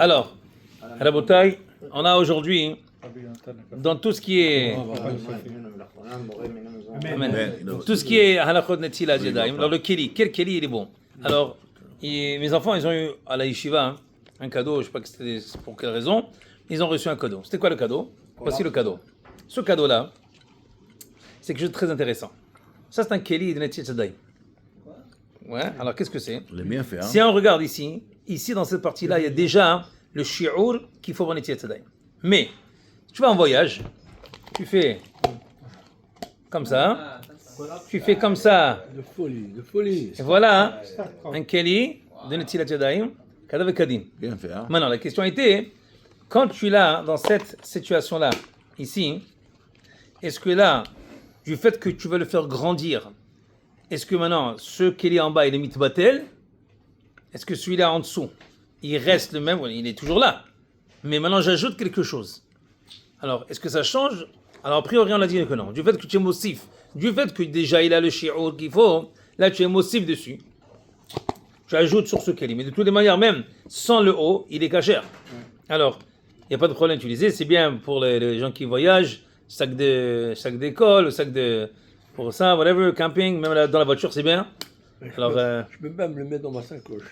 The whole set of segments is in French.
Alors, Rabotai, on a aujourd'hui, dans tout ce qui est tout ce qui est halachot netil yadayim, alors le keli, quel keli il est bon. Alors, mes enfants, ils ont eu à la yeshiva un cadeau, je ne sais pas c'était pour quelle raison, ils ont reçu un cadeau. C'était quoi le cadeau? Voici le cadeau. Ce cadeau-là, c'est quelque chose de très intéressant. Ça, c'est un keli de netil yadayim. Ouais, alors qu'est-ce que c'est? Si on regarde ici dans cette partie-là, il y a déjà le shi'ur qu'il faut prendre netil yadayim. Mais, tu vas en voyage, tu fais comme ça, tu fais comme ça. De folie. Et voilà un keli de Netilat Yadayim, Kadav Kadin. Bien fait, hein? Maintenant, la question était, quand tu l'as dans cette situation-là, ici, est-ce que là, du fait que tu veux le faire grandir, est-ce que maintenant, ce keli en bas, il est mitbatel? Est-ce que celui-là en dessous, il reste le même? Il est toujours là. Mais maintenant, j'ajoute quelque chose. Alors, est-ce que ça change? Alors, a priori, on a dit que non. Du fait que tu es mossif, du fait que déjà il a le shi'ur qu'il faut, là tu es mossif dessus. Tu ajoutes sur ce keli. Mais de toutes les manières, même sans le haut, il est cachère. Alors, il n'y a pas de problème d'utiliser. C'est bien pour les gens qui voyagent, sac d'école, sac de. Pour ça, whatever, camping, même dans la voiture, c'est bien. Alors, Je peux même le mettre dans ma sacoche.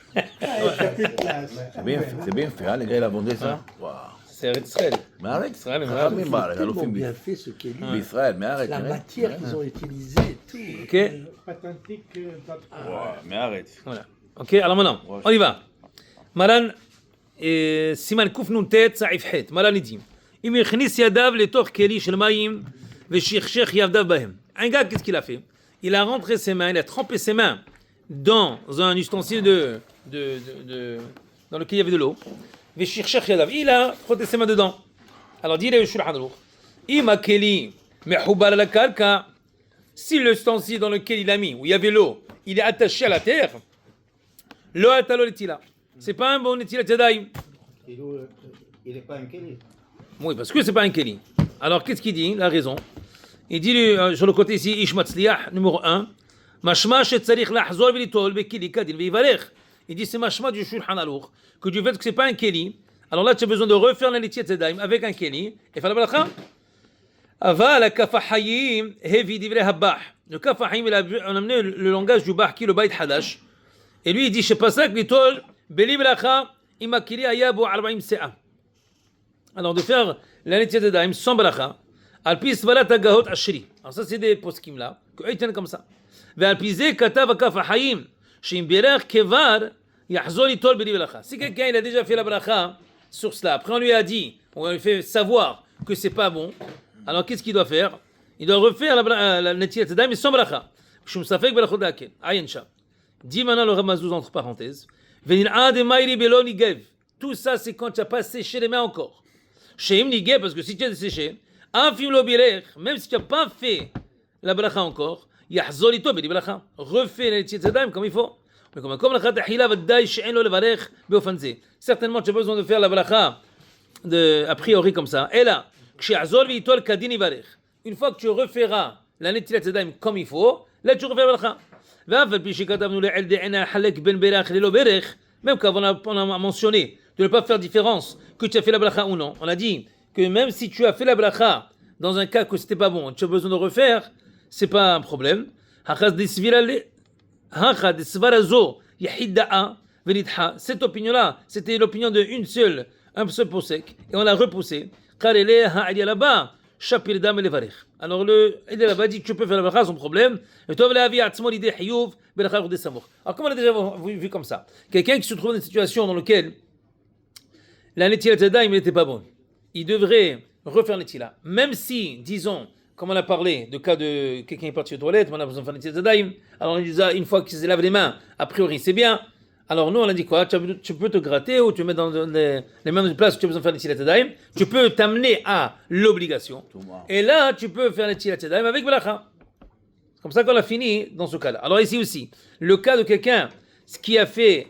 C'est bien fait, hein? Les gars, ils ont vendu ça. Waouh. c'est Israël. Mais arrête. Israël, mais Ah, mais arrête. mal, Tellement alors, film bien fait ce qu'est lui. Israël, mais arrête. La arrête. matière qu'ils ont utilisée et tout. Ok? Ouais, mais arrête. Voilà. Ok, alors maintenant, on y va. Maran, סימן קנ"ט סעיף ח' מרן הדים אם יכניס ידיו לתוך כלי של מים ושכשך ידיו בהם. Un gars, qu'est-ce qu'il a fait? Il a rentré ses mains, il a trempé ses mains dans un ustensile dans lequel il y avait de l'eau. ושכשך ידיו. Il a frotté ses mains dedans. Alors dit le Shulchan Aruch, אם הכלי מחובר לקרקע, si l'ustensile dans lequel il a mis, où il y avait l'eau, il est attaché à la terre, לא הייתה לו נטילה. C'est pas un bon netilat yadayim. Il n'est pas un keli. Oui, parce que c'est pas un keli. Alors qu'est-ce qu'il dit? La raison. Il dit sur le côté ici, ish matzliach, numéro 1, mashma shetzarich lahzor v'litol bekeli kadin v'ivarech. Il dit c'est mashma du Shulchan Aruch, que du fait que c'est pas un keli, alors là tu as besoin de refaire la netilat yadayim avec un keli, et faire la balacha. Aval akafahayim hevi divrei habah. Le kafahayim, on a amené le langage du bah qui est le Beit Hadash. Et lui il dit, c'est pas ça que l'itol, beli balacha, imakiri ayabu 40 se'a. Alors de faire la netilat yadayim sans balacha, alpi svalat agahot ashri. Alors ça c'est des poskim là, que eux ils tiennent comme ça. Ve'alpi ze katav akafahayim, she'im berach kevar, yahzor itol beli balacha. Si quelqu'un il a déjà fait la balacha sur cela, après on lui a dit, on lui fait savoir que c'est pas bon, alors qu'est-ce qu'il doit faire? Il doit refaire la netilat yadayim sans balacha. Shum safek balachot daken, ayen sham. Dis maintenant le Ramazouz entre parenthèses. Tout ça, c'est quand tu n'as pas séché les mains encore. Parce que si tu as séché, même si tu n'as pas fait la bracha encore, refais la netilat yadayim comme il faut. Certainement, tu as besoin de faire la bracha a priori comme ça. Et là, une fois que tu referas la netilat yadayim comme il faut, là tu refais la bracha. Même quand on a mentionné de ne pas faire différence que tu as fait la bracha ou non, on a dit que même si tu as fait la bracha dans un cas que c'était pas bon, tu as besoin de refaire, c'est pas un problème. Cette opinion-là, c'était l'opinion d'un seul posek, et on l'a repoussé. Shapir dam levarech. Alors le là-bas dit que tu peux faire la bracha sans problème. Et toi, la vie atzmo l'idée hiyuv belacha rudé samour. Alors comme on a déjà vu comme ça, quelqu'un qui se trouve dans une situation dans laquelle la netilat yadayim n'était pas bonne, il devrait refaire netilat. Même si, disons, comme on a parlé de cas de quelqu'un qui est parti aux toilettes, on a besoin de faire netilat yadayim. Alors on dit ça une fois qu'il se lave les mains, a priori c'est bien. Alors nous on a dit quoi? Tu peux te gratter ou tu mets dans les mêmes places où tu as besoin de faire netilat yadayim. Tu peux t'amener à l'obligation. Et là tu peux faire netilat yadayim avec balacha. C'est comme ça qu'on a fini dans ce cas-là. Alors ici aussi, le cas de quelqu'un qui a fait,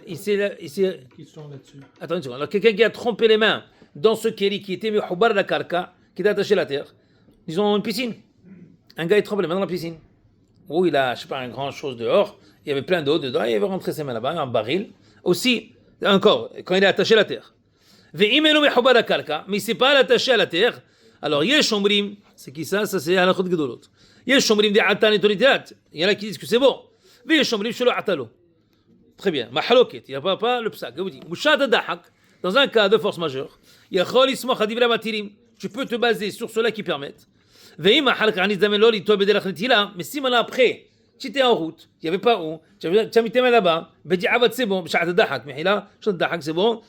Qui sont là-dessus. Attends une seconde. Alors quelqu'un qui a trempé les mains dans ce keli qui était mihoubar la karka, qui était attaché à la terre. Disons une piscine. Un gars il trempe les mains dans la piscine. Ou il a, je sais pas, une grande chose dehors. Il y avait plein d'eau dedans, il avait rentré ses mains là-bas, un baril. Aussi, Encore, quand il est attaché à la terre. Ve'im eno mechoubar hakarka, mais il s'est pas attaché à la terre. Alors, yesh omrim, c'est qui ça? Ça c'est halachot gedolot. Yesh omrim de'atan et tonitilat. Il y en a qui disent que c'est bon. Ve'yesh omrim shelo atalo. Très bien. Mahaloket, il n'y a pas le psak. Vous dites, Mushat dahak, dans un cas de force majeure, yachol ismoch adivra matirim. Tu peux te baser sur ceux-là qui permettent. Ve'im ahalak anis damelol ito bederach netila. Mais si maintenant après, tu étais en route, il n'y avait pas où, tu as mis tes mains là-bas, bedi'avat c'est bon, Mushat dahak, mais là, Mushat dahak c'est bon.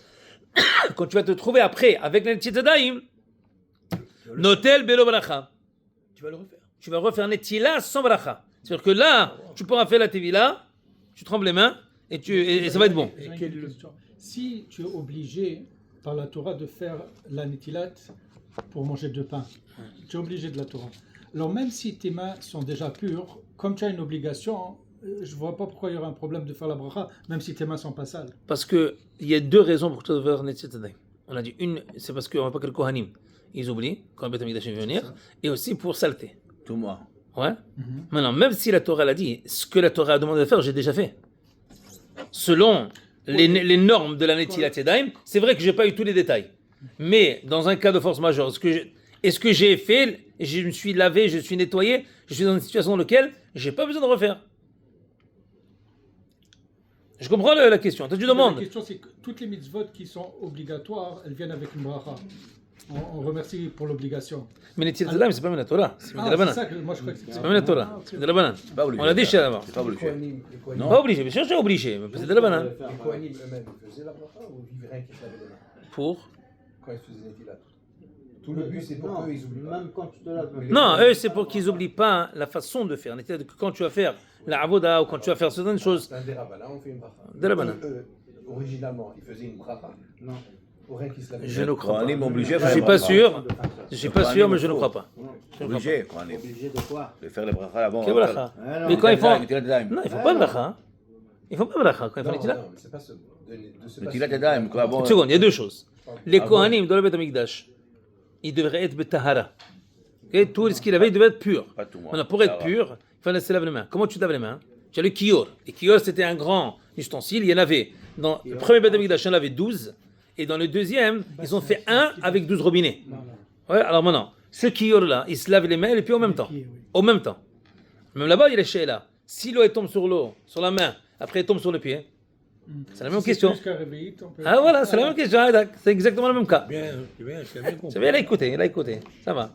Quand tu vas te trouver après avec la netila notel belo bracha. Tu vas le refaire. Tu vas refaire netila sans bracha. C'est-à-dire que là, tu pourras faire la tevila, tu trembles les mains, et ça va être bon. J'ai une question. Si tu es obligé par la Torah de faire la netilat pour manger de pain, tu es obligé de la Torah. Alors même si tes mains sont déjà pures, comme tu as une obligation, je ne vois pas pourquoi il y aurait un problème de faire la bracha, même si tes mains ne sont pas sales. Parce qu'il y a deux raisons pour que tu dois faire Netziat Yadayim. On a dit une, c'est parce qu'on ne va pas que le Kohanim, ils oublient quand le Beth Amikdash va venir, et aussi pour saleté. Tout moi. Ouais. Maintenant, même si la Torah l'a dit, ce que la Torah a demandé de faire, j'ai déjà fait. Selon les normes de la Netziat Yadayim, c'est vrai que je n'ai pas eu tous les détails. Mais dans un cas de force majeure, est-ce que j'ai fait, je me suis lavé, je suis nettoyé, je suis dans une situation dans laquelle je n'ai pas besoin de refaire. Je comprends la question. Toi, tu demandes. La question, c'est que toutes les mitzvot qui sont obligatoires, elles viennent avec une bracha. On remercie pour l'obligation. Mais les Netziat Yadayim, c'est pas même la Torah. C'est de la C'est banane. ça que moi je crois que c'est C'est pas même la Torah. C'est de la banane. Pas obligé. On l'a dit chez d'abord. C'est pas obligé. Les Pas obligé, mais cherchez obligé. Mais c'est de la banane. Kohanim eux-mêmes, ils faisaient la bracha ou ils vivaient rien qui se lavait les mains Pour. quand ils faisaient Netilat? Tout le but, c'est pour Non, qu'eux, ils oublient pas. même quand tu te laves. Non, eux, c'est pour qu'ils n'oublient pas la façon de faire. C'est-à-dire que quand tu vas faire la avoda ou quand tu vas faire certaines choses, C'est un déraba, là, on fait une bracha. de la banane. Eux, originalement, ils faisaient une bracha. Non. Pour rien qui se lavait les Je mains. ne crois pas. Kohanim obligé à Je faire suis la pas bracha. sûr. Je suis pas sûr, mais je ne crois pas. Obligé, Kohanim. Obligé de quoi? De faire les brachas avant. Quelle bracha? Ah, non. Mais quand ils font. Netilat Yadayim. Non, ils font pas de bracha. Ils font pas de bracha quand ils font Non, les tilas. non, mais c'est pas ce. De se Netilat passer- Yadayim, quoi, avant. Une seconde, il y a deux choses. Les Ah Kohanim dans le Beth Amikdash, ils devraient être betahara. Ok, tout ce qu'il avait, il devait être pur. Pas tout, moi. Maintenant, pour être Ça va. pur, il fallait se laver les mains. Comment tu te laves les mains? Tu as le kior. Et kior, c'était un grand ustensile. Il y en avait, dans le premier Beth Amikdash, il y en avait 12. Et dans le deuxième, ils ont fait un avec 12 robinets. Ouais, alors maintenant, ce kior-là, il se lave les mains et les pieds en même temps. Au même temps. Même là-bas, il est là. Si l'eau elle tombe sur l'eau, sur la main, après elle tombe sur le pied, c'est la même question. Plus qu'un réveillite, on peut- Ah voilà, c'est la même question. Ah, d'accord. C'est exactement le même cas. Bien, c'est bien, j'ai bien compris. C'est bien, il a écouté. Ça va.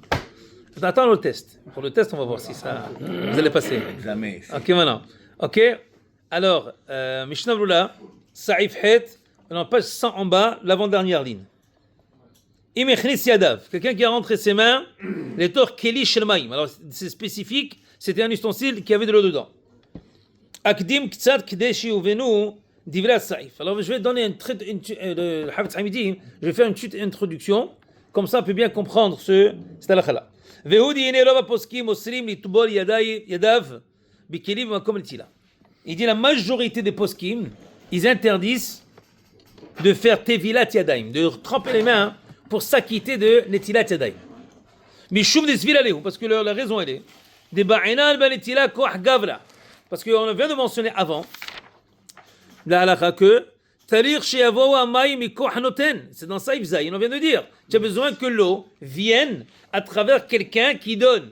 Attends le test. Pour le test, on va voir si ça. Vous allez passer. Jamais. Ok, maintenant. Ok. Alors, Mishnah Brula, Saïf Het, on est en page 100 en bas, l'avant-dernière ligne. Imechnis Yadav, quelqu'un qui a rentré ses mains, les torts Keli Shelmaim. Alors, c'est spécifique, c'était un ustensile qui avait de l'eau dedans. Akdim Ktsat Kdeshi Uvenu, Divra Saïf. Alors, je vais donner le Hafez Hamidi, je vais faire une petite introduction, comme ça on peut bien comprendre cette halakha-là. Vehudi Yene Rova Poskim Osrim Litubol Yadav Bikelim Makom Litila. Il dit la majorité des poskim, ils interdisent de faire tevilat yadaim, de tremper les mains pour s'acquitter de netilat yadaim. Mishum desvila lehu, parce que la raison elle est de ba'inan ben netila koach gavra, parce qu'on vient de mentionner avant la halakha que talir sheyavo amayim mikoach noten, c'est dans Saïf Zayin, on vient de dire, tu as besoin que l'eau vienne à travers quelqu'un qui donne.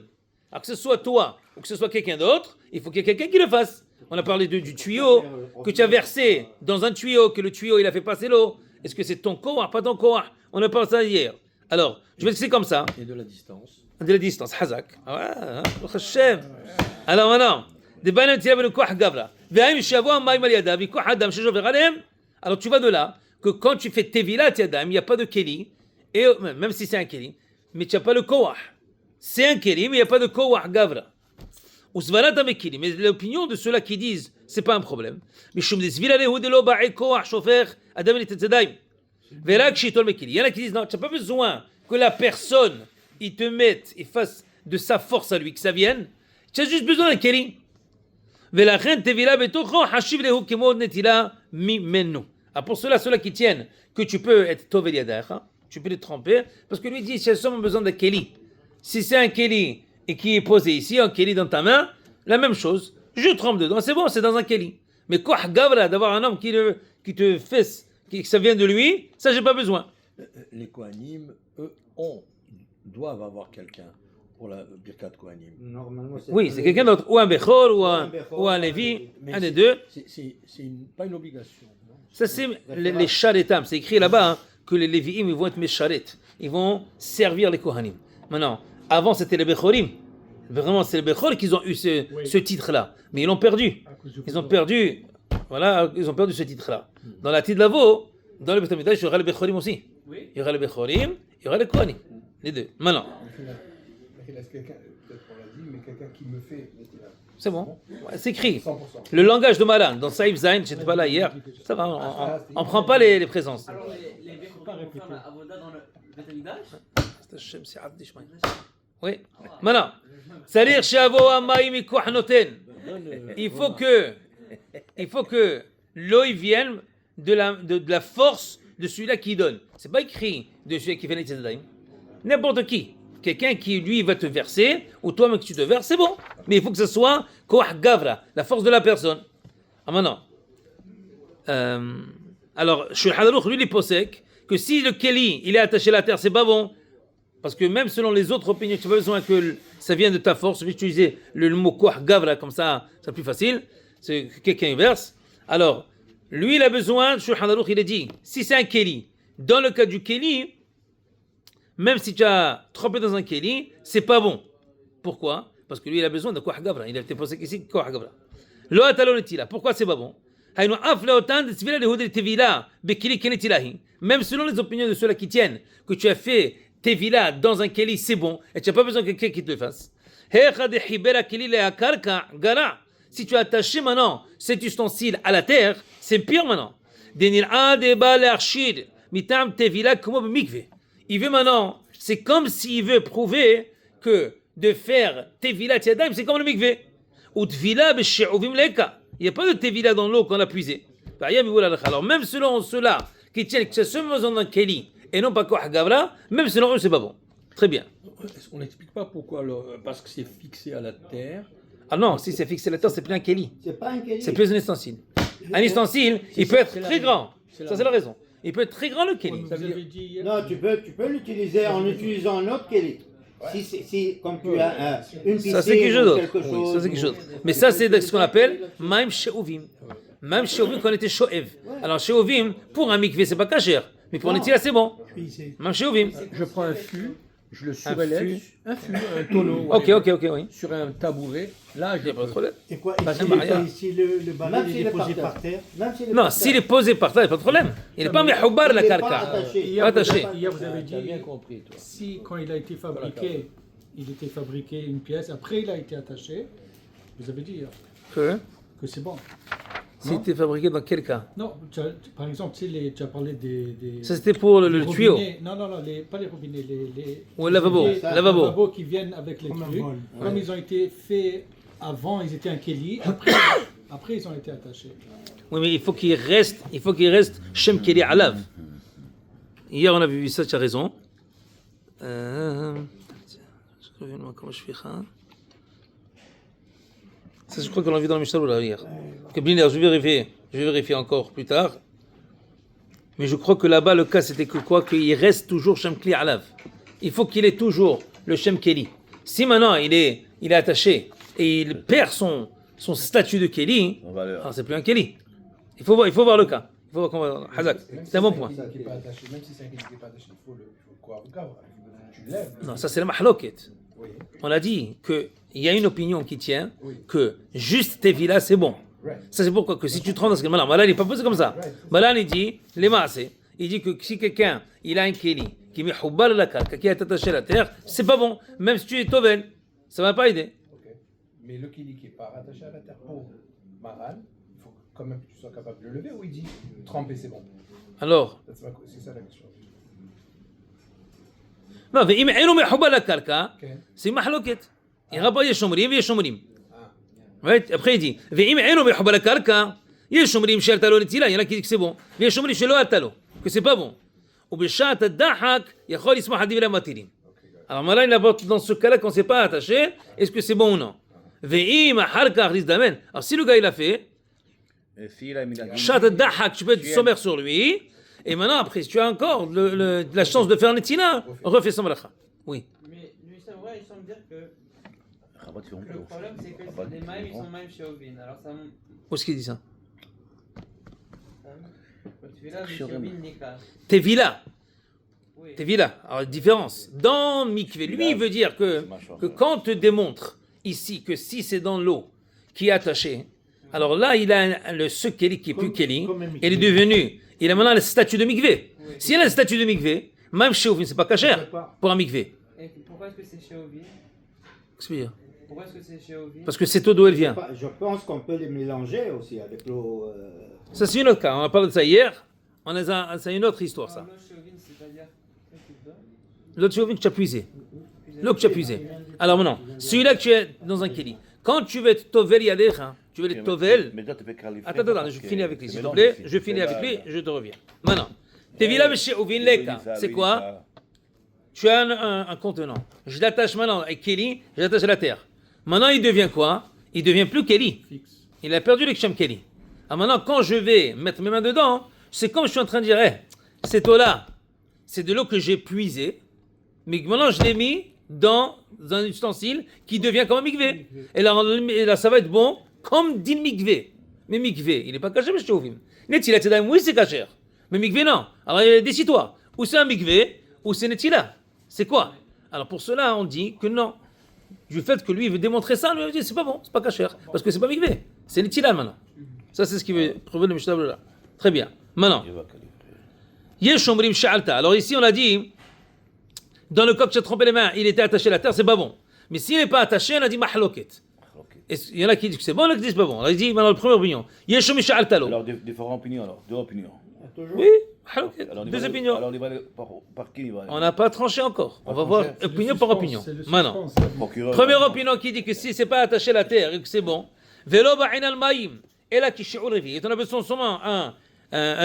Alors que ce soit toi ou que ce soit quelqu'un d'autre, il faut qu'il y ait quelqu'un qui le fasse. On a parlé du tuyau que tu as versé dans un tuyau, que le tuyau il a fait passer l'eau. Est-ce que c'est ton koach, pas ton koach? On a parlé de ça hier. Alors, je vais laisser comme ça. Et de la distance. De la distance, Hazak. Ah ouais, Hashem. Alors maintenant, des banan tira ben koach gavra. Ve'aim shavo ma'im al yadav, koach adam shejover alem. Alors tu vas de là que quand tu fais tevilat yadam, il n'y a pas de keli, et même si c'est un keli, mais tu n'as pas le koach. C'est un keli, mais il n'y a pas de koach gavra. Mais l'opinion de ceux-là qui disent c'est pas un problème. Il y en a qui disent non, tu n'as pas besoin que la personne il te mette et fasse de sa force à lui, que ça vienne. Tu as juste besoin d'un keli. Pour ceux-là qui tiennent que tu peux être tovel yadach, tu peux les tremper, parce que lui dit j'ai seulement besoin d'un keli. Si c'est un keli et qui est posé ici, un keli dans ta main, la même chose, je trempe dedans, c'est bon, c'est dans un keli. Mais quoi gavra d'avoir un homme qui te fesse, que ça vient de lui, ça j'ai pas besoin. Les Kohanim, eux, doivent avoir quelqu'un pour la Birkat Kohanim. Normalement, Oui, c'est quelqu'un d'autre, ou un Bechor, ou un Lévi, un des deux. C'est pas une obligation. Non? Ça c'est les Sharetam, c'est écrit là-bas hein, que les Lévi'im ils vont être Mesharet, ils vont servir les Kohanim. Maintenant, avant c'était les Bechorim, vraiment c'est les Bechor qui ont eu ce titre-là, mais ils l'ont perdu. Ils ont perdu, voilà, ils ont perdu ce titre-là. Dans la Tidlavo, dans le Beth Amikdash, il y aura les Bechorim aussi. Il y aura les Bechorim, il y aura les Kohanim, les deux. Maintenant, Est-ce quelqu'un, peut-être on l'a dit, mais quelqu'un qui me fait Netilat. c'est bon, ouais, c'est écrit. 100%. Le langage de Malan, dans Saïf Zayn, j'étais pas là hier, ça va, on ne prend pas les présences. Alors, les Béchor pour faire la avoda dans le Beth Amikdash. Oui. Maintenant, c'est-à-dire Shavo Amaï Mikoh Noten. Il faut que l'eau vienne de la force de celui-là qui donne. C'est pas écrit de celui qui fait les tzeddaim. N'importe qui. Quelqu'un qui lui va te verser, ou toi-même que tu te verses, c'est bon. Mais il faut que ce soit Koach Gavra, la force de la personne. Ah maintenant. Alors, Shulchan Aruch, lui, il possède que si le Keli, il est attaché à la terre, c'est pas bon. Parce que même selon les autres opinions, tu n'as pas besoin que ça vienne de ta force. Je vais utiliser le mot Koach Gavra, comme ça, c'est plus facile. C'est que quelqu'un verse. Alors, lui, il a besoin, Shulchan Aruch, il a dit, si c'est un Keli, dans le cas du Keli, même si tu as trempé dans un Keli, c'est pas bon. Pourquoi? Parce que lui, il a besoin de Koach Gavra. Il a été posé ici, Koach Gavra. Lo atalon etila. Pourquoi c'est pas bon? Même selon les opinions de ceux-là qui tiennent que tu as fait tevila dans un Keli, c'est bon, et tu n'as pas besoin de quelqu'un qui te le fasse. Si tu as attaché maintenant cet ustensile à la terre, c'est pire maintenant. Il veut maintenant, c'est comme s'il veut prouver que de faire tevila tiadaim, c'est comme le mikveh. Ou tvila b'she'uvim leka. Il n'y a pas de tevila dans l'eau qu'on a puisée. Alors même selon ceux-là qui tiennent que c'est seulement dans un keli et non pas koach gavra, même selon eux c'est pas bon. Très bien. On n'explique pas pourquoi, parce que c'est fixé à la terre. Ah non, si c'est fixé à la terre, c'est plus un keli. C'est pas un Keli. C'est plus un ustensile. Un ustensile, il peut être très grand. Ça c'est la raison. Il peut être très grand le keli. Vous avez dit hier, Non, tu peux l'utiliser en utilisant un autre Keli. Si comme tu as une piscine Ça c'est quelque chose ou d'autre. quelque Oui, chose. ça c'est quelque chose. Mais ça c'est ce qu'on appelle Maim She'uvim. Même She'uvim qu'on était Sho'ev. Alors She'uvim, pour un mikveh c'est pas kasher. Mais pour un étila c'est bon. Même She'uvim. Je prends un fût, je le surélève, un tonneau, Ok, oui. sur un tabouret. Là, Il n'y a pas de problème. Et quoi, Pas et de si, barrière. si le baril Même est s'il est déposé par par terre, Même s'il est Non, par s'il terre. est posé par terre, il n'y a pas de problème. Il n'est pas mehoubar la Il est pas karka. attaché. hier, attaché. hier, vous avez dit, T'as bien compris, toi. si quand il a été fabriqué, il était fabriqué une pièce, après il a été attaché, vous avez dit hier que c'est bon. C'était fabriqué dans quel cas? Non, par exemple, tu as parlé des Ça c'était pour les le tuyau. robinets. Non, pas les robinets, Ou le lavabo. les Lavabo. lavabos qui viennent avec les Comme un trucs. bol. Comme ils ont été faits avant, ils étaient un keli, après ils ont été attachés. Oui, mais il faut qu'il reste Shem Keli Alav. Hier on avait vu ça, tu as raison. Comment je fais ça? Ça, je crois qu'on l'a vu dans le Mishnah là hier. Que Bliner, je vais vérifier encore plus tard. Mais je crois que là-bas, le cas, c'était que quoi? Qu'il reste toujours Shem Keli Alav. Il faut qu'il ait toujours le Shem Keli. Si maintenant, il est attaché et il perd son statut de Keli, alors c'est plus un Keli. Il faut voir le cas. Il faut voir comment... Hazak, c'est un bon point. Même si c'est un Keli qui n'est pas attaché, il faut le Koach Gavra. Tu lèves. Non, ça c'est la mahloket. Oui. On a dit qu'il y a une opinion qui tient que juste Tevila c'est bon. Ça c'est pourquoi que si tu te rends dans ce cas là, Malan il n'est pas posé comme ça. Malan il dit, les maasé, il dit que si quelqu'un il a un keli qui met hubbal la karka, qui est attaché à la terre, c'est pas bon. Même si tu es tovel, ça va pas aider. Ok. Mais le Keli qui n'est pas rattaché à la terre pour Maran, il faut quand même que tu sois capable de le lever, ou il dit tremper c'est bon. Alors, C'est ça la question. non, mais אם met hubbal la karka, כן. c'est mahloket. Il y a shomrim et shomrim. Après il dit, ואם אינו מחובר לקרקע, יש שומרים שעלתה לו נטילה, il y en a qui disent que c'est bon, ויש שומרים שלא עלתה לו, que c'est pas bon. ובשעת הדחק יכול לסמוך על דברי המתירים. Alors Malan il apporte dans ce cas-là qu'on ne s'est pas attaché, est-ce que c'est bon ou non? ואם אחר כך להזדמן, alors si le gars il a fait, שעת הדחק, tu peux être sommaire sur lui, Et maintenant, après, si tu as encore la chance de faire un Netila, refais son malacha. Oui. Mais lui, ça, ouais, il semble dire que Rabat, tu le problème, c'est que les maïs, ils sont même chez Ovin. Alors, ça. Où est-ce qu'il dit ça? Tu es là, chez Ovin, Nika. Tevila. Oui. Tevila. Alors, différence. Dans Mikvé, lui, il veut dire que quand tu démontres ici que si c'est dans l'eau qui est attaché, alors là, il a ce Kéli qui est plus Kéli. Il est devenu. Il a maintenant le statut de Mikvé. Oui. S'il a le statut de Mikvé, même chez Ovin, c'est pas cachère pour un Mikvé. Et pourquoi est-ce que c'est chez Ovin? Qu'est-ce que tu veux dire? Pourquoi est-ce que c'est chez Ovin? Parce que c'est eau d'où elle vient. Je pense qu'on peut les mélanger aussi avec l'eau. Ça, c'est un autre cas. On a parlé de ça hier. C'est une autre histoire, ça. L'eau chez Ovin, c'est-à-dire que tu dois L'eau que tu as puisé. L'eau que tu as puisé. Alors maintenant, celui-là que tu es dans un Kéli. Quand tu veux être Tovel Yadecha, tu veux être Tovel. Mais toi, tu peux qualifier. Attends, je finis avec lui, s'il te plaît. Je finis avec lui, je te reviens. Maintenant, Tevila chez Ovin Leka, c'est quoi? Tu as un contenant. Je l'attache maintenant avec Kéli, je l'attache à la terre. Maintenant, il devient quoi? Il devient plus Kéli. Il a perdu l'Eksham Kéli. Alors maintenant, quand je vais mettre mes mains dedans, c'est comme je suis en train de dire, hey, cette eau-là, c'est de l'eau que j'ai puisée, mais que maintenant je l'ai mis dans un ustensile qui devient comme un mikvé. Et là, ça va être bon comme dit mikvé. Mais mikvé, il n'est pas caché, mais je te ouvre. Netila Tadaim, oui, c'est caché. Mais mikvé, non. Alors, décide-toi. Ou c'est un mikvé, ou c'est Netila. C'est quoi? Alors, pour cela, on dit que non. Du fait que lui, il veut démontrer ça, lui, il dit c'est pas bon, c'est pas caché. Parce que c'est pas mikvé. C'est Netila maintenant. Ça, c'est ce qui veut prouver le Mishnah là. Très bien. Maintenant, Yeshomrim Sha'alta. Alors ici, on a dit, dans le cas que tu as trempé les mains, il était attaché à la terre, c'est pas bon. Mais s'il n'est pas attaché, on a dit mahloket. Il y en a qui disent que c'est bon, il y en a qui disent pas bon. Alors il dit, maintenant, le premier opinion. Yeshomrim Sha'alta. Alors, différentes opinions, alors. Deux opinions. Oui, mahloket. Deux opinions. Alors, on y va par qui il va? On n'a pas tranché encore. On va voir opinion par opinion. Maintenant, Procureur. première opinion qui dit que si c'est pas attaché à la terre et que c'est bon, Velo ba'in al-maïm. Et là, qui shi'ur revi. Et on a besoin seulement un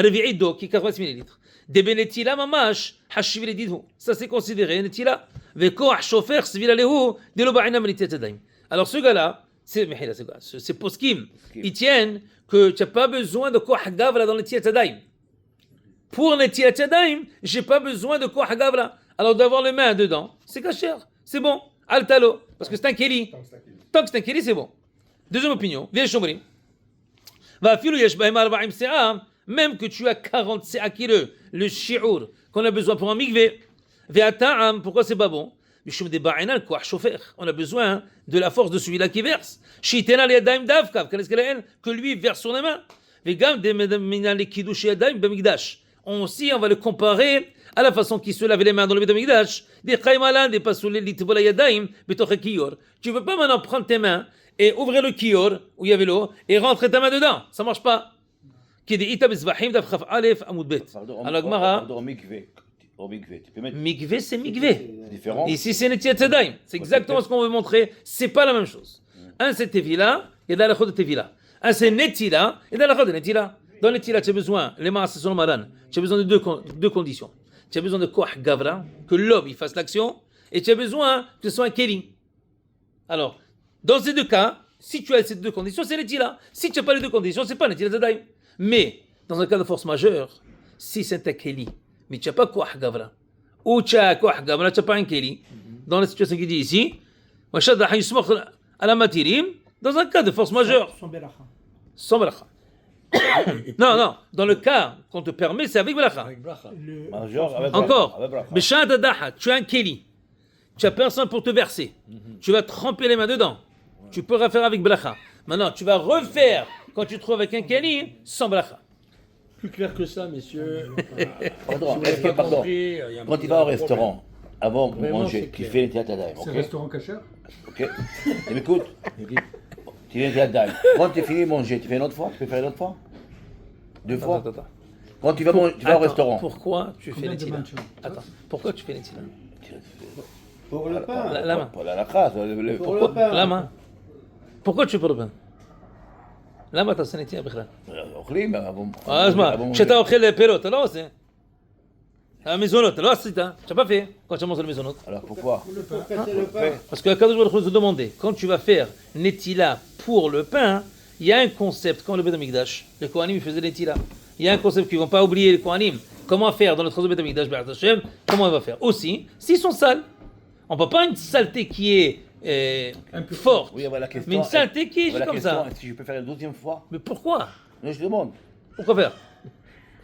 revi'i d'eau qui est 80 millilitres. De benetila mamash, hashiv l'edidhu. Ça c'est considéré netila. Vekoach shofer, svila lehu, de lo ba'ina menitia tadaim. Alors ce gars-là, c'est poskim. Ils tiennent que tu n'as pas besoin de koach gavla dans netilat tadaim. Pour netilat tadaim, j'ai pas besoin de koach gavla. Alors d'avoir les mains dedans, c'est kasher. C'est bon. Altalo. Parce que c'est un keli. Tant que c'est un keli, c'est bon. Deuxième opinion. Viens chomri. Va filu yesh bahem 40 se'ah. Même que tu as 40 se'ah qui le shi'ur qu'on a besoin pour un mikvé. Ve'ata'am. Pourquoi c'est pas bon? On a besoin de la force de celui-là qui verse. Que lui verse sur les mains. Aussi, on va le comparer à la façon qu'il se lave les mains dans le Beth Amikdash. Tu ne veux pas maintenant prendre tes mains et ouvrir le kior où il y avait l'eau et rentrer ta main dedans. Ça ne marche pas. Alors, Gemara. Mikvé, c'est mikvé. Différent. Ici, c'est Netilat Tadaim. C'est exactement ce qu'on veut montrer. C'est pas la même chose. Un, c'est Tevila, et dans la de Tevila. Un, c'est Netila, et dans la de Netila. Dans Netila, tu as besoin, les mains, c'est sur le maran. Tu as besoin de deux conditions. Tu as besoin de Koach Gavra, que l'homme il fasse l'action, et tu as besoin que ce soit un Kéli. Alors, dans ces deux cas, si tu as ces deux conditions, c'est Netila. Si tu n'as pas les deux conditions, c'est pas Netilat Tadaim. Mais, dans un cas de force majeure, si c'est un Kéli, mais tu n'as pas Koach Gavra, ou tu as Koach Gavra, tu n'as pas un Kéli, dans la situation qui dit ici, dans un cas de force majeure, sans belacha. Non, dans le cas qu'on te permet, c'est avec belacha. Encore, tu as un Kéli, tu n'as personne pour te verser, tu vas tremper les mains dedans, tu peux refaire avec belacha. Maintenant, tu vas refaire quand tu te trouves avec un Kéli sans belacha. Plus clair que ça, messieurs. Pardon, Si vous n'avez pas pardon. compris, Quand tu vas au restaurant, avant de Vraiment, manger, c'est tu clair. fais les théâtres. C'est un restaurant cachère? Ok. Tu m'écoutes? Tu fais les théâtres. Quand tu finis de manger, tu fais une autre fois? Tu peux faire une autre fois? Deux fois? Attends. Quand tu vas au restaurant. Pourquoi tu fais Combien les de tila? mains tu as? Attends, pourquoi tu fais les tila? Pour le pain. La main. Pour la crasse. Pour le pain. La main. Pourquoi tu fais pour le pain? למה אתה עושה נטייה בכלל? אוכלים. אז מה, כשאתה אוכל פירות, אתה לא עושה. המזונות, אתה לא עשית, tu n'as pas fait quand tu manges les maisonot. Alors pourquoi? Pour casser le pain. Parce que Akadosh Baruch Hu nous demandait, quand tu vas faire netila pour le pain, il y a un concept, comme le Beth Amikdash, les Kohanim ils faisaient netila. Il y a un concept qu'ils ne vont pas oublier, les Kohanim, comment faire dans notre Beth Amikdash, Be'ez Hashem, comment on va faire. Aussi, s'ils sont sales, on ne peut pas une saleté qui est forte, Oui, voilà la question. mais une saleté qui est Voilà la comme question, ça. est-ce que je peux faire une 12e fois? Mais pourquoi? Non, je demande. Pourquoi faire?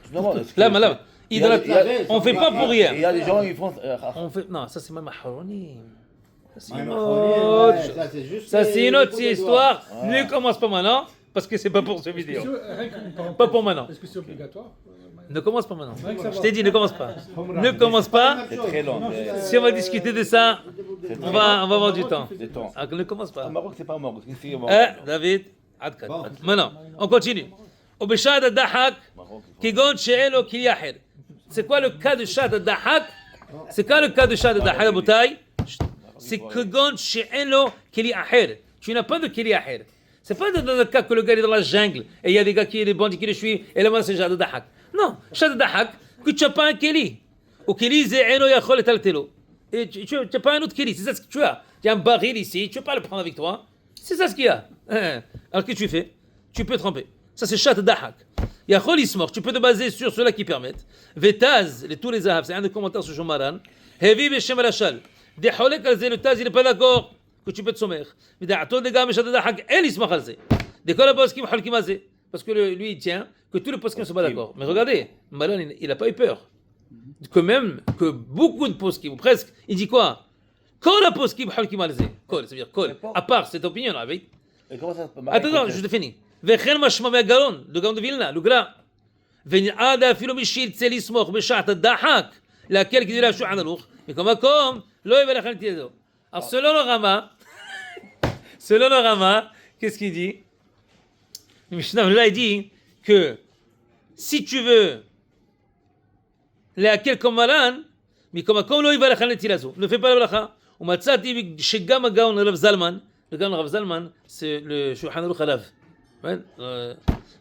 Je demande. est-ce que- Là, là, Il y a- il y a- on fait pas pour rien. Il y a des gens, ils font. On fait, non, ça c'est même Maharonim. Ça c'est une Ouais, autre. ça, c'est juste Ça les- c'est une les autre coups de histoire. doigts. Ne commence pas maintenant, parce que c'est pas pour cette Est-ce que vidéo. rien qu'une parenthèse, Pas pour maintenant. Est-ce que c'est obligatoire? Ne commence pas maintenant. Rien que Je savoir. t'ai dit, ne commence pas. Ne commence pas. C'est très long. Si on va discuter de ça, on va avoir du temps. C'est temps. Ah, ne commence Au pas. Maroc, c'est pas au Maroc. Ici, au Eh, Maroc. David, Adkan. Maintenant, on continue. ובשעת הדחק, כגון שאין לו כלי אחר. C'est quoi le cas de שעת הדחק? C'est quoi le cas de שעת הדחק, רבותיי? C'est כגון שאין לו כלי אחר. Tu n'as pas de כלי אחר. C'est pas dans le cas que le gars est dans la jungle et il y a des gars qui, des bandits qui le suivent et là, c'est שעת הדחק. Non, שעת הדחק, que tu n'as pas un כלי. וכלי זה אינו יכול לטלטלו. Et tu n'as pas un autre kili, c'est ça ce que tu as. Tu as un baril ici, tu ne peux pas le prendre avec toi. C'est ça ce qu'il y a. Alors qu'est-ce que tu fais? Tu peux tremper. Ça c'est chat dahak. Yachol ismor, tu peux te baser sur ceux-là qui permettent. Vetaz, tous les zahav, c'est un des commentaires sur Shomaran. Hevi beshem alashal. Des holek alze, le taz il n'est pas d'accord que tu peux te sommer. Mais d'atol de gars, chat dahak, el ismor alze. Des kol poskim holkim alze. Parce que lui il tient que tous les poskim ne sont pas d'accord. Mais regardez, Maran il n'a pas eu peur. Que même que beaucoup de poskim, ou presque, il dit quoi? Kol poskim holkim alze. Kol, ça veut dire kol. À part cette opinion là, oui. Et comment ça se peut? Attends, je te finis. וכן משמע מהגאון, לגאון דווילנה, לגרא. ונראה אפילו מי שירצה לסמוך בשעת הדחק, להקל כדי להשוע ען הלוך, מכל מקום, לא יברך על תיעדו. Alors selon le Rama, qu'est-ce qu'il dit? Le Mishnah là il dit que si tu veux להקל comme Maran, מכל מקום לא יברך על נטילה זו, ne fais pas la bracha. ומצאתי שגם הגאון הרב זלמן, le גאון הרב זלמן, c'est le שולחן ערוך עליו.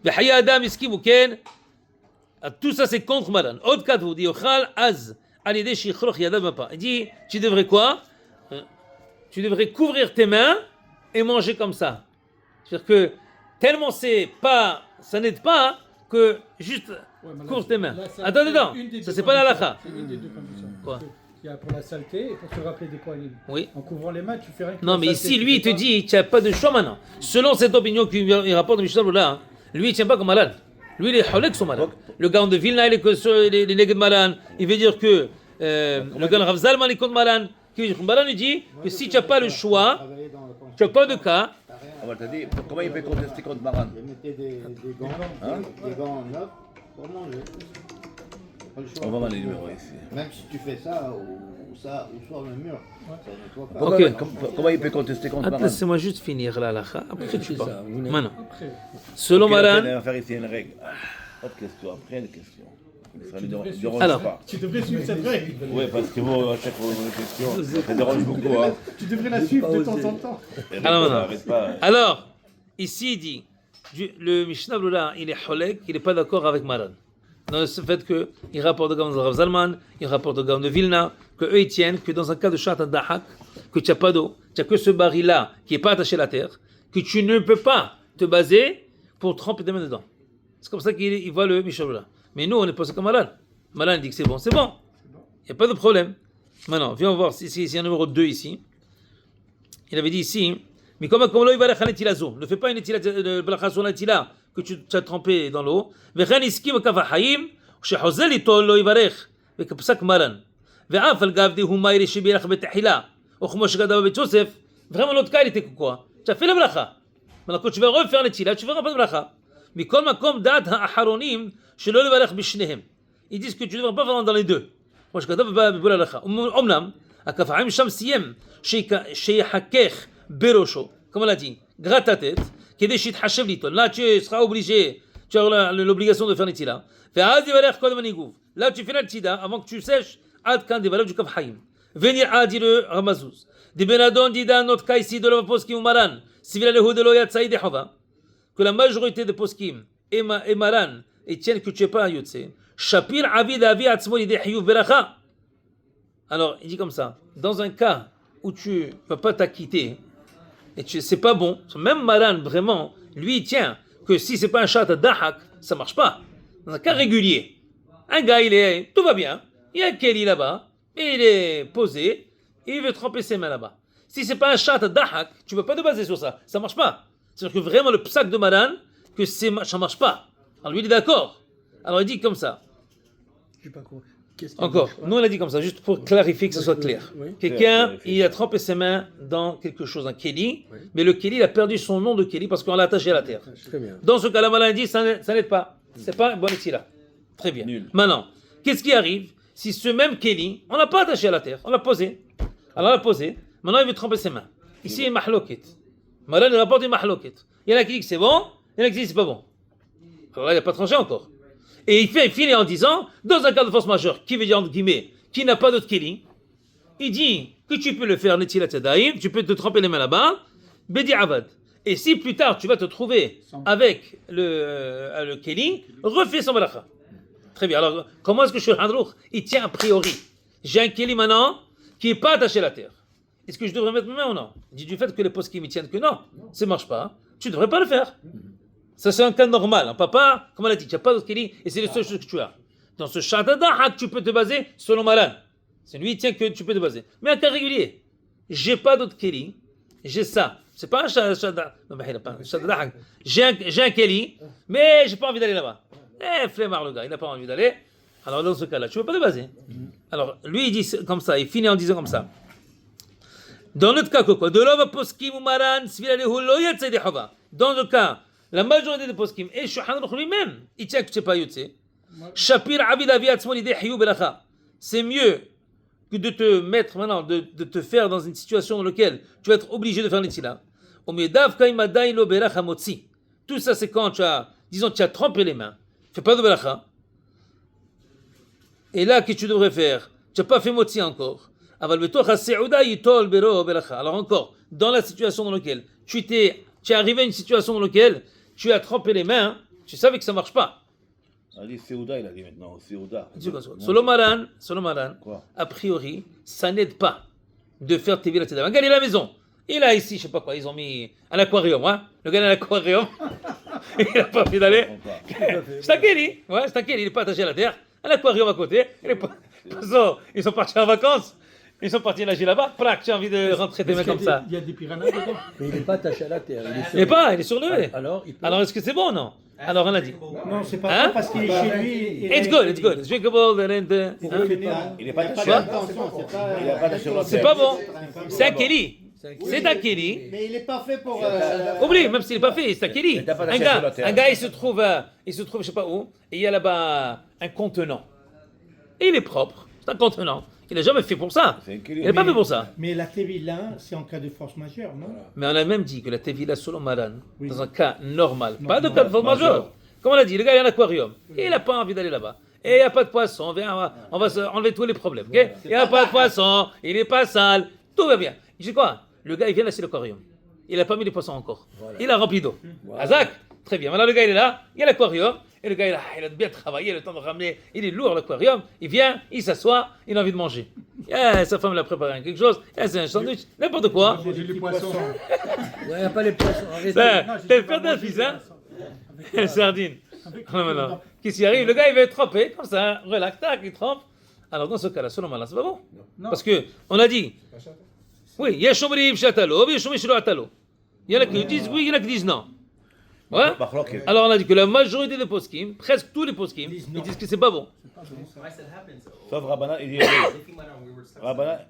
וחיי אדם הסכימו, כן? Tout ça c'est contre Maran. Autre cas, vous dit, Ochal az, à l'idée shichroch yadav mapa. Il dit, tu devrais quoi? Tu devrais couvrir tes mains et manger comme ça. C'est-à-dire que tellement c'est pas, ça n'aide pas que juste couvre tes mains. Attends, ça c'est pas la halakha. C'est une des deux conditions. Quoi? Il y a pour la saleté et pour te rappeler des kohanim. Oui. En couvrant les mains, tu fais rien que Non, la mais saleté, ici, tu lui, il fais te pas. dit, tu n'as pas de choix maintenant. Selon cette opinion qu'il rapporte de Mishnah là, lui, il ne tient pas comme Maran. Lui, il est Holek son Maran. Le gars de Vilna, il est que sur les nègres de Maran. Il veut dire que le gars de Rav Zalman, il est contre Maran. Maran, il dit que si tu n'as pas le choix, Travailler dans le tu n'as pas de cas. On va te dire, comment il peut contester contre Maran? Je mettais des gants, Hein? des gants neufs pour manger. Pas le choix. On va voir les numéros ici. Même si tu fais ça ou ça ou sur le mur, ça nettoie pas. Ok. Comment il peut contester contre Attends, Maran? laissez-moi juste finir la halakha. Après, tu parles. Maintenant, Après, selon Ok, on Maran, va faire ici une règle. Autre question, après une question. Ça ne dérange Alors. pas. tu devrais suivre cette règle. Oui, parce que vous, à chaque fois, une question, ça dérange beaucoup. Hein. Tu devrais la suivre de temps en temps. Alors, Ça arrête pas. alors, ici, il dit, le Mishnah là, il est Holek, il n'est pas d'accord avec Maran. Dans ce fait qu'il rapporte de Gaon de Rav Zalman, il rapporte de Gaon de Vilna, que eux ils tiennent que dans un cas de Shat Dahak, que tu n'as pas d'eau, tu n'as que ce baril-là qui n'est pas attaché à la terre, que tu ne peux pas te baser pour tremper tes mains dedans. C'est comme ça qu'il voit le Mishnah là. Mais nous, on est passé comme Maran. Maran dit que c'est bon. Il n'y a pas de problème. Maintenant, viens voir si il y a un numéro 2 ici. Il avait dit ici, mais comme ne fais pas une étila de bracha sur l'étila que tu as trempé dans l'eau. וכן הסכים קו החיים, כשחוזר ליטול לא יברך, וכפסק מרן. ואף על גב דהוא מאירי שבירך בתחילה, או כמו שכתב בבית יוסף, vraiment l'autre cas il était quoi? Tu as fait la bracha. Maintenant quand tu vas refaire l'étila, tu feras pas de bracha. מכל מקום דעת האחרונים שלא לברך בשניהם. Ils disent que tu ne devrais pas faire dans les deux. כמו שכתב בבול הלכה. אמנם, הכף החיים שם סיים שיחכך בראשו, comme on l'a dit, gratte ta tête, כדי שיתחשב ליטול. Là tu seras obligé, tu as l'obligation de faire נטילה. ואז יברך קודם הניגוב. Là tu fais la נטילה avant que tu sèches עד כאן דבריו du כף חיים. ונראה dit le רמזוז. דבן אדון דידה נות קייסי דולו בפוסקים ומרן. סיבילה להוד לא יצא ידי חובה. Que la majorité des poskim et Maran et tiennent que tu n'es pas un yotse. Shapir avid avi atzmo l'idée hiyuv beracha. Alors, il dit comme ça. Dans un cas où tu ne peux pas t'acquitter, et c'est pas bon, même Maran, vraiment, lui, il tient que si c'est pas un chat à dahak, ça marche pas. Dans un cas régulier, Un gars, tout va bien. Il y a un Keli là-bas, et il est posé, et il veut tremper ses mains là-bas. Si c'est pas un chat dahak, tu peux pas te baser sur ça. Ça marche pas. C'est-à-dire que vraiment le psak de Maran, que ça marche pas. Alors lui il est d'accord. Alors il dit comme ça. J'ai pas compris. Qu'est-ce qu'il Encore. marche pas Nous on a dit comme ça, juste pour clarifier que ce soit clair. Oui. Quelqu'un, Clair, il a trempé ses mains dans quelque chose, un Keli, mais le Keli il a perdu son nom de Keli parce qu'on l'a attaché à la terre. Très bien. Dans ce cas-là, Maran dit ça n'aide pas. C'est pas un bon là. Très bien. Nul. Maintenant, qu'est-ce qui arrive si ce même Keli, on l'a pas attaché à la terre, on l'a posé. Alors on l'a posé, maintenant il veut tremper ses mains. Ici, il y a mahloket. Maran il rapporte une mahloket. Il y en a qui disent que c'est bon, il y en a qui disent que c'est pas bon. Alors là, il n'a pas tranché encore. Et il finit en disant, dans un cas de force majeure, qui veut dire entre guillemets, qui n'a pas d'autre Keli, il dit que tu peux le faire netilat yadayim, tu peux te tremper les mains là-bas, bedi avad. Et si plus tard tu vas te trouver avec le Keli, refais son malacha. Très bien. Alors, comment est-ce que je suis le Hadrouk? Il tient a priori. J'ai un Keli maintenant qui n'est pas attaché à la terre. Est-ce que je devrais mettre mes mains ou non? Il dit du fait que les postes qui me tiennent que non, ça ne marche pas. Tu ne devrais pas le faire. Ça, c'est un cas normal. Un papa, comme on l'a dit, tu n'as pas d'autre Keli et c'est les seules choses que tu as. Dans ce Shadadahak, tu peux te baser selon Maran. C'est lui, il tient que tu peux te baser. Mais un cas régulier, j'ai pas d'autre Keli, j'ai ça. C'est pas un Shadadahak. Non, mais il n'a pas un Shadadahak. J'ai un Keli, mais j'ai pas envie d'aller là-bas. Flemmard le gars, il n'a pas envie d'aller. Alors dans ce cas-là, tu ne peux pas te baser. Alors lui, il dit comme ça, il finit en disant comme ça. Dans notre cas, quoi? De l'homme poskim ou Maran, dans le cas, la majorité des poskim et Shulchan Aruch lui-même, il tient que tu n'es pas yotze. Shapir Abid Avi Atzmo Lidei Hiyu Beracha. C'est mieux que de te mettre maintenant, de te faire dans une situation dans laquelle tu vas être obligé de faire l'Itzila. Tout ça, c'est quand tu as trempé les mains. Fais pas de Beracha. Et là, qu'est-ce que tu devrais faire? Tu n'as pas fait Motzi encore. Alors encore, dans la situation dans laquelle tu es arrivé à une situation dans laquelle tu as trempé les mains, tu savais que ça ne marche pas. On a dit Seouda, il a dit maintenant. Seouda. Selon Maran, Quoi? a priori, ça n'aide pas de faire Tevilat Yadayim. Un gars, il est à la maison. Il a ici, je sais pas quoi, ils ont mis un aquarium. Hein? Le gars, il a un aquarium. Il n'a pas envie d'aller. C'est un Keli. Ouais, c'est un Keli. Il n'est pas attaché à la terre. Un aquarium à côté. Ils sont partis en vacances. Ils sont partis nager là-bas. Prac, tu as envie de rentrer tes mains comme ça. Il y a des piranhas dedans. Mais il n'est pas attaché à la terre. Il est surlevé. Alors, il peut... Alors, est-ce que c'est bon ou non? Alors, on a dit. Non, c'est pas Hein? ça parce qu'il est chez lui. It's good. It's drinkable. Il n'est pas attaché à la terre. Il n'est pas attaché à la terre. C'est pas bon. C'est un Keli. C'est un Keli. Mais il n'est pas fait pour. Oublie, même s'il n'est pas fait, c'est un Keli. Il t'a pas Un attaché sur la gars, terre. il se trouve, je sais pas où, et il y a là-bas un contenant. Et il est propre. C'est un contenant. Il n'a jamais fait pour ça. C'est un Keli. Il n'est pas fait pour ça. Mais la Tevila, c'est en cas de force majeure, non? Mais on a même dit que la Tevila selon Maran, dans un cas normal, pas de cas de force majeure. Comme on a dit, le gars il a un aquarium. Et il n'a pas envie d'aller là-bas. Et il n'y a pas de poisson. On va enlever tous les problèmes. Okay? Il n'y a pas de poisson. Il n'est pas sale. Tout va bien. Je sais quoi? Le gars il vient laisser l'aquarium. Il n'a pas mis les poissons encore. Voilà. Il a rempli d'eau. Voilà. Azak, très bien. Maintenant le gars il est là. Il y a l'aquarium. Et le gars il a bien travaillé, le temps de ramener. Il est lourd l'aquarium. Il vient, il s'assoit. Il a envie de manger. Sa femme l'a préparé quelque chose. C'est un sandwich. N'importe quoi. J'ai les poissons. Il n'y a pas les poissons. Arrêtez. T'es le père d'un fils, hein? Sardine. Maintenant, qu'est-ce qui arrive? Le gars il va être trempé, comme ça, relax, tac, il trempe. Alors dans ce cas-là, selon Malan, c'est pas bon. Parce que, on a dit, oui, il y a Shomrim Shatalo, il y a Shomrim Shelo Atalo. Il y en a qui disent oui, il y en a qui disent non. Ouais? Alors on a dit que la majorité des poskim, presque tous les poskim, ils disent que c'est pas bon. Sauf Rabbana, il dit oui. Rabbana,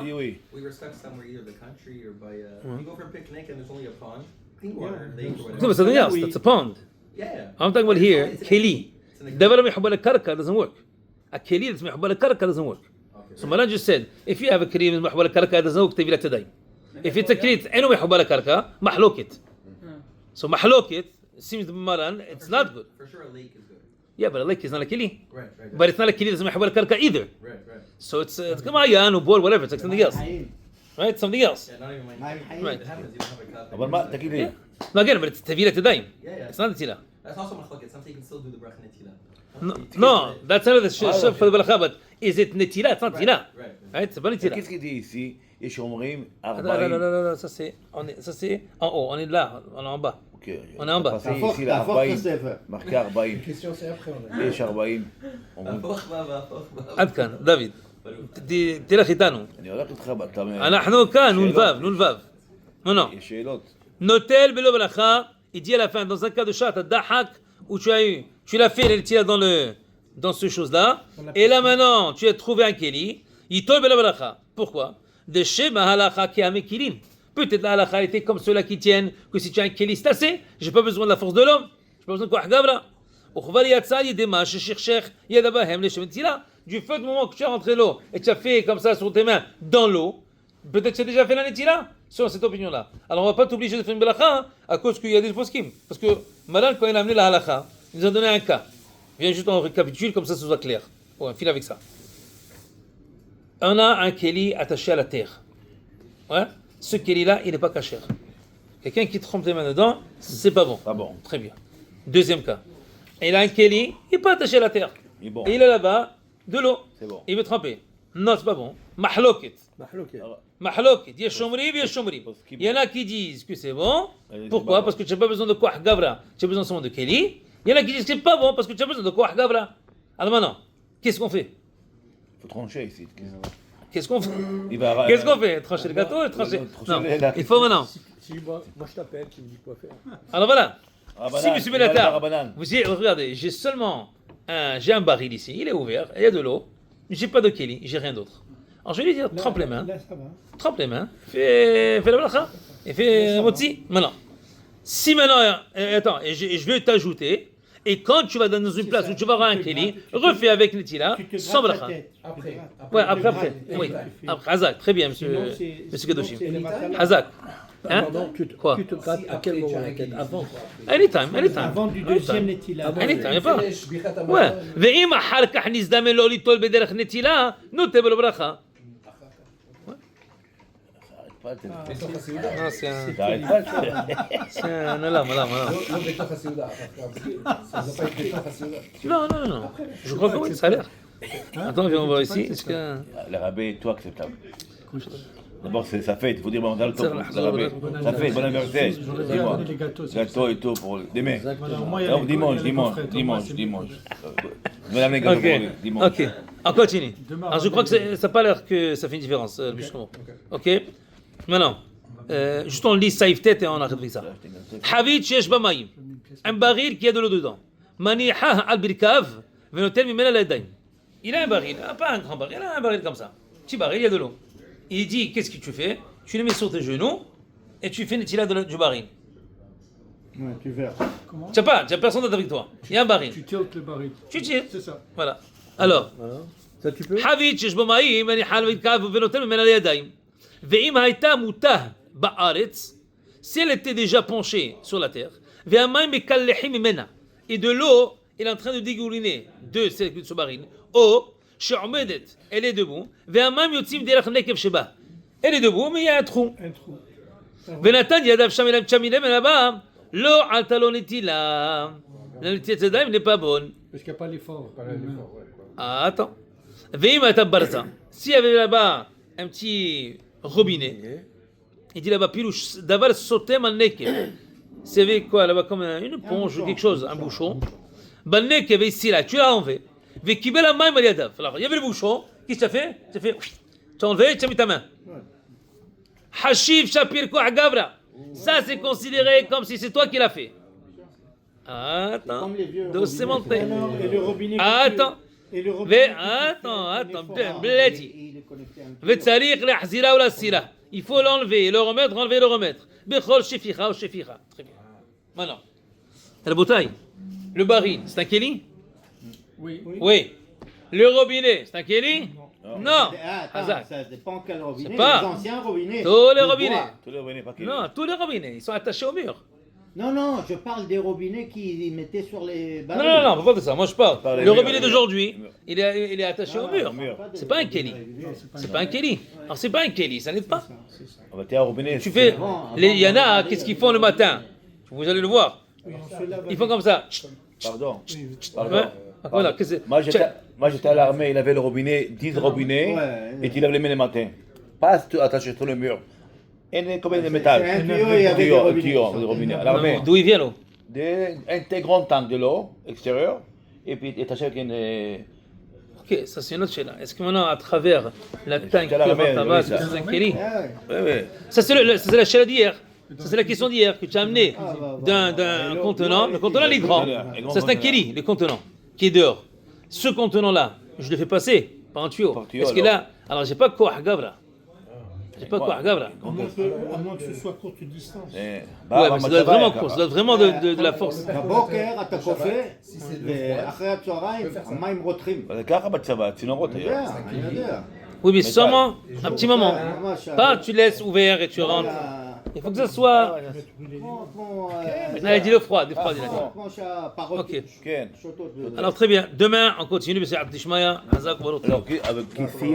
il dit oui. We were stuck somewhere, either the country or by. You go for a picnic and there's only a pond, clean water, lake or No, whatever. but something else. That's a pond. Yeah. I'm talking about here, Keli. Davar محب الكركة doesn't work. A Keli that's محب الكركة doesn't work. So Malan just said, if you have a Keli محب الكركة doesn't work, تبي لا تداي. If it's a Keli إنه محب الكركة, محلوكت. So محلوكت seems to Malan it's not good. For sure, a lake is good. Yeah, but a lake is not a Keli. Right. But it's not a Keli that's محب الكركة either. Right. So it's كمايان or board whatever. It's like something else, right? Something else. Yeah, not even like. Right. It happens. You don't have a cup. אבל מה, תגיד לי, No, again, but it's تبي لا تداي. Yeah. It's not a Tila. That's also machlokes. Some say you can still do the bracha netila. No, that's another shef for the balacha, but is it netila? It's not tila. Right? C'est pas netila. Qu'est-ce qu'il dit ici? יש אומרים Non, 40. non, ça c'est en haut, on est là, on est en bas. Ok, On est en bas. passé La force- ici la force 40, Sefer. marqué 40. La question, c'est après. On a... יש 40. עד כאן, דוד. תלך איתנו. אני הולך איתך, אתה... אנחנו כאן, נ"ו. Non. יש שאלות. Notel belo balacha, il dit à la fin, dans un cas de chat, dahak, où tu l'as fait, il dans ce chose-là, et là maintenant, tu as trouvé un keli, yitol belo balacha. Pourquoi? De shema halacha ki amekilim. Peut-être la halacha était comme ceux-là qui tiennent, que si tu as un keli, c'est assez, j'ai pas besoin de la force de l'homme, j'ai pas besoin de quoi gavra. Du fait du moment que tu as rentré l'eau et tu as fait comme ça sur tes mains dans l'eau, peut-être que tu as déjà fait la netila, selon cette opinion-là. Alors on ne va pas t'obliger de faire une balacha à cause qu'il y a des poskim. Parce que Malan, quand il a amené la halacha, il nous a donné un cas. Viens juste on récapitule comme ça soit clair. Bon, on file avec ça. On a un keli attaché à la terre. Ouais? Ce keli-là, il n'est pas caché. Quelqu'un qui trempe les mains dedans, c'est pas bon. Pas bon. Très bien. Deuxième cas. Il a un keli, il n'est pas attaché à la terre. Il est bon. Et il a là-bas de l'eau. C'est bon. Il veut tremper. Non, c'est pas bon. Mahloket. Mahloket. Il y a chomri, il y a chomri. Il y en a qui disent que c'est bon. Pourquoi? Parce que tu n'as pas besoin de quoi gavra. Tu as besoin seulement de keli. Il y en a qui disent que c'est pas bon parce que tu as besoin de quoi gavra. Alors maintenant, qu'est-ce qu'on fait? Il faut trancher ici. Qu'est-ce qu'on fait? Il va... Qu'est-ce qu'on fait? Trancher le gâteau et trancher. Non, il faut maintenant. Si moi je t'appelle, tu me dis quoi faire. Alors voilà. Rabanan, Si monsieur il va Benatar, le Rabanan. vous regardez, j'ai un baril ici, il est ouvert, il y a de l'eau, j'ai pas de keli, j'ai rien d'autre. Alors je vais lui dire, trempe les mains, Là, ça va. trempe les mains, fais la balacha, et fais motzi. Maintenant, si maintenant, attends, et je vais t'ajouter, et quand tu vas dans une place où tu vas avoir un keli, refais avec netila, Tu te sans grattes la balacha. tête. Après. Ouais, après, Et oui. après. Après, Hazak, très bien, Sinon, monsieur Kadoshim. c'est les matins. Hazak. Hein? Pardon, Quoi? tu te grattes à quel moment la tête? Avant. Anytime. Avant du deuxième netila. anytime, y a pas. Ouais. ואם אחר כך נזדמן לו ליטול בדרך נטילה, נוטה בו לברכה. בתוך הסעודה. Non, c'est un... t'arrêtes pas de faire. C'est un... למה? לא בתוך הסעודה. Ça ne doit pas être בתוך הסעודה. Non. Je crois que oui, ça a l'air. Attends, viens, on va voir ici. Est-ce que... Le rabais est tout acceptable. D'abord, c'est sa fête, il faut dire bon le Ça, rabais. Sa fête, bon anniversaire. Dis-moi. Les gâteaux, c'est Gâteau et tout pour demain. Voilà, au moins, il y a Non, les- dimanche. il y a les coffrets, Thomas, c'est bien. Je vais l'amener gâteau Ok, pour lui, dimanche. ok. On continue. Demain, Alors je crois que ça n'a pas l'air que ça fait une différence, justement. Ok. Maintenant, juste on lit saïf tête et on arrête avec ça. Havit shesh bamaïm. Un baril qui a de l'eau dedans. Maniha al birkav, venotel mimena l'adaim. Il a un baril, pas un grand baril, il a un baril comme ça. Petit baril, il y a de l'eau. Il dit, qu'est-ce que tu fais? Tu le mets sur tes genoux et tu fais netila du baril. Ouais, tu verras. Tu n'as personne d'autre avec toi. Il y a un baril. Tu tiltes le baril. Tu tires. C'est ça. Voilà. Alors, Voilà. Ça tu peux? חבית שיש בו מים, אני חל וקו ונותן ממנה לידיים. ואם הייתה מוטה בארץ, si elle était déjà penchée sur la terre, והמים מקלחים ממנה, et de l'eau, elle est en train de dégouliner de ce baril, או שעומדת, elle est debout, והמים יוצאים דרך נקב שבה. Elle est debout, mais il y a un trou. Un trou. ונתן ידיו שם אליו צ'מילה ונבא, לא עלתה לו נטילה. La נטילת ידיים n'est pas bonne. Parce qu'il n'y a pas l'effort. Ah, attends. Veim ta barza. S'il y avait là-bas un petit robinet, il dit là-bas, pilouche, d'avoir sauté ma neke. S'il y avait quoi là-bas, comme une éponge ou quelque chose, un bouchon. Ban neke, ici là, tu l'as enlevé. Vekibel la main, Mariadav. Alors, il y avait le bouchon. Qu'est-ce que tu as fait? Tu as fait, tu as enlevé, tu as mis ta main. Hashif, Shapir, quoi, Gavra. Ça, c'est considéré comme si c'est toi qui l'as fait. Attends. Comme les vieux Doucement. robinets. Et le robinet. Attends. Et le robinet. Attends, Blati. blati. Il est connecté à un tuyau. וצריך להחזירה ולהסירה. Il faut l'enlever, le remettre, enlever, le remettre. בכל שפיכה או שפיכה. Très bien. Maintenant, רבותיי, le baril, c'est un keli? Oui. Oui. Le robinet, c'est un keli? Non. Ah, attends, Hazak. ça dépend quel robinet. C'est pas. Les anciens robinets. Tous les de robinets. bois. Tous les robinets, pas qu'il Non, tous les robinets, ils sont attachés au mur. Non, je parle des robinets qu'ils mettaient sur les Non, barils. on parle pas de ça. Moi, je parle. Parle des Le murs, robinet les d'aujourd'hui, murs. il est attaché au mur. mur. C'est pas un keli. C'est pas un keli. Alors, c'est pas un keli, ça n'aide pas. On va tirer au robinet. Tu fais. Il y en a, qu'est-ce qu'ils font le matin? Vous allez le voir. Ils font comme ça. Pardon. Ouais. Voilà, qu'est-ce que Moi, c'est? moi, j'étais à l'armée, il avait le robinet, 10 robinets, Ouais. et tu lèves les mains le matin. Pas attaché sur le mur. Et comme des métal. C'est un tuyau, il y avait des robinets. Des robinets. À l'armée, D'où il vient l'eau? un très grand tank de l'eau extérieur, et puis attaché avec une. Ok, ça c'est une autre chose. Est-ce que maintenant, à travers la tank, à la que mer, tabac, oui, ça. c'est un kéli? Ah ouais. Ouais, ouais. Ça c'est la chala d'hier. Ça c'est la question d'hier que tu as amené d'un Et contenant. Le contenant il est grand. Ça c'est un kéli, le contenant qui est dehors. Ce contenant-là, je le fais passer par un tuyau. Par tuyau, Est-ce que là, alors j'ai pas quoi gavra. J'ai pas quoi gavra. À moins que ce soit courte distance. Ouais, mais ça doit être vraiment court. Ça doit être vraiment de la force. בבוקר אתה קופא, ואחרי הצהריים המים רותחים. זה ככה בצבא, צינורות אני היה. יודע, אני יודע. Oui, mais seulement un petit moment. ממש, Pas tu laisses ouvert et tu rentres. Il faut que ça soit. כמו, Allez, dis-le froid, il a dit. כמו שהפרות Ok. כן. שותות. Alors très bien. Demain, on continue. C'est Abdishmaya, Hazak, Baruch. Alors, avec ici,